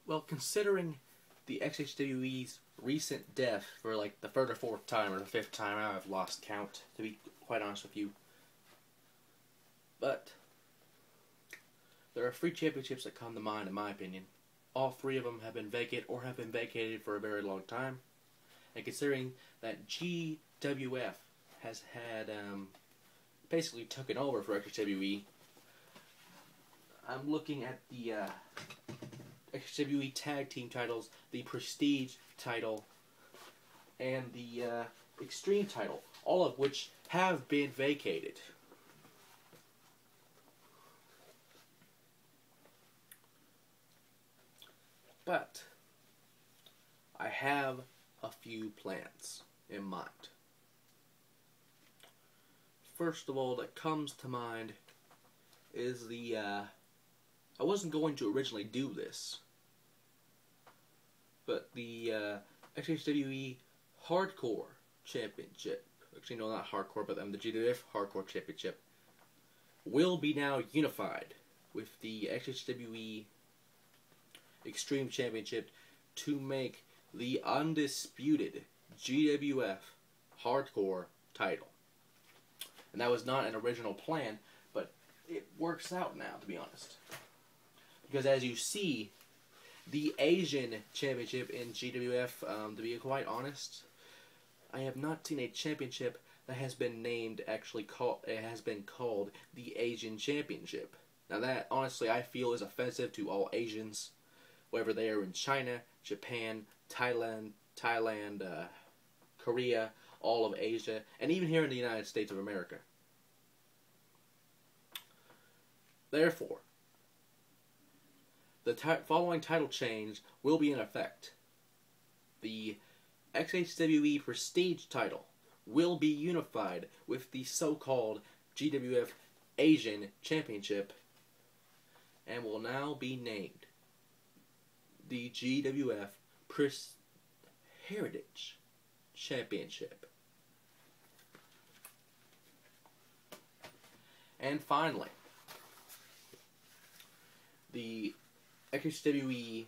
Well, considering the XHWE's recent death for like the third or fourth time or the fifth time, I've lost count, to be quite honest with you. But there are 3 championships that come to mind, in my opinion. All 3 of them have been vacant or have been vacated for a very long time. And considering that GWF has had basically taken over for XHWE, I'm looking at the XWE Tag Team titles, the Prestige title, and the Extreme title, all of which have been vacated. But I have a few plans in mind. First of all, that comes to mind is the I wasn't going to originally do this, but the XHWE Hardcore Championship, actually no, not Hardcore, but the GWF Hardcore Championship, will be now unified with the XHWE Extreme Championship to make the undisputed GWF Hardcore title. And that was not an original plan, but it works out now, to be honest. Because as you see, the Asian Championship in GWF, to be quite honest, I have not seen a championship that has been named, has been called the Asian Championship. Now that, honestly, I feel is offensive to all Asians, whether they are in China, Japan, Thailand, Korea, all of Asia, and even here in the United States of America. Therefore, the following title change will be in effect. The XHWE Prestige title will be unified with the so-called GWF Asian Championship and will now be named the GWF Heritage Championship. And finally, the XWE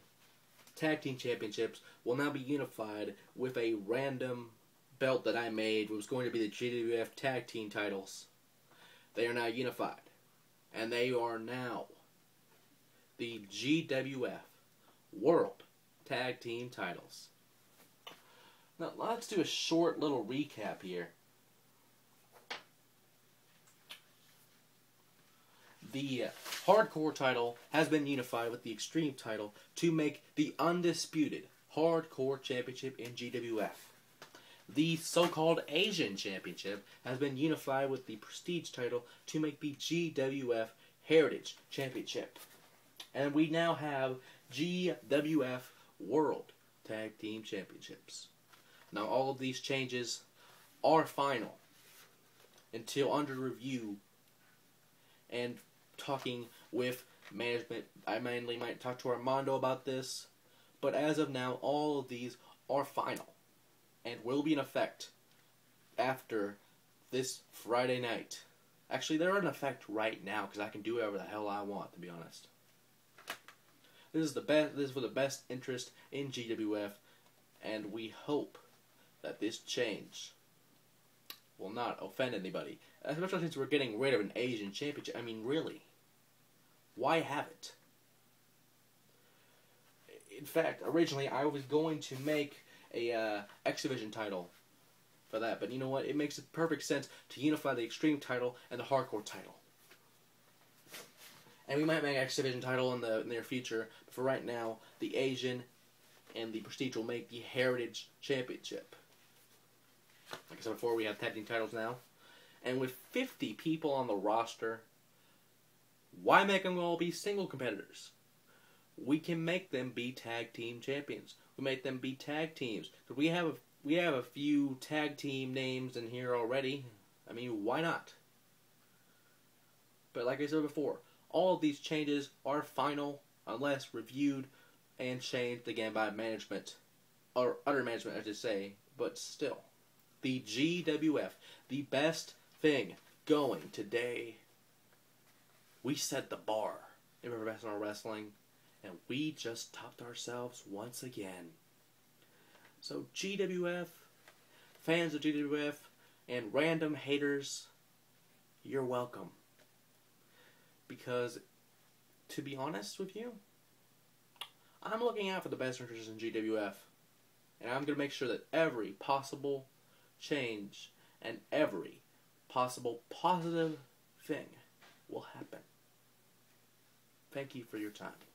Tag Team Championships will now be unified with a random belt that I made. It was going to be the GWF Tag Team titles. They are now unified. And they are now the GWF World Tag Team titles. Now, let's do a short little recap here. The Hardcore title has been unified with the Extreme title to make the undisputed Hardcore Championship in GWF. The so-called Asian Championship has been unified with the Prestige title to make the GWF Heritage Championship. And we now have GWF World Tag Team Championships. Now all of these changes are final until under review and talking with management. I mainly might talk to Armando about this, but as of now, all of these are final and will be in effect after this Friday night. Actually, they're in effect right now because I can do whatever the hell I want, to be honest. This is the best. This is for the best interest in GWF, and we hope that this change will not offend anybody. Especially since we're getting rid of an Asian championship. I mean, really, why have it? In fact, originally I was going to make a X Division title for that, but you know what? It makes perfect sense to unify the Extreme title and the Hardcore title. And we might make an X Division title in the near future, but for right now, the Asian and the Prestige will make the Heritage Championship. Like I said before, we have tag team titles now. And with 50 people on the roster, why make them all be single competitors? We can make them be tag team champions. We make them be tag teams. Because we have a few tag team names in here already. I mean, why not? But like I said before, all of these changes are final unless reviewed and changed again by management. Or other management, I should say. But still, the GWF, the best thing going today. We set the bar in professional wrestling, and we just topped ourselves once again. So GWF, fans of GWF, and random haters, you're welcome. Because, to be honest with you, I'm looking out for the best interests in GWF. And I'm going to make sure that every possible change and every possible positive thing will happen. Thank you for your time.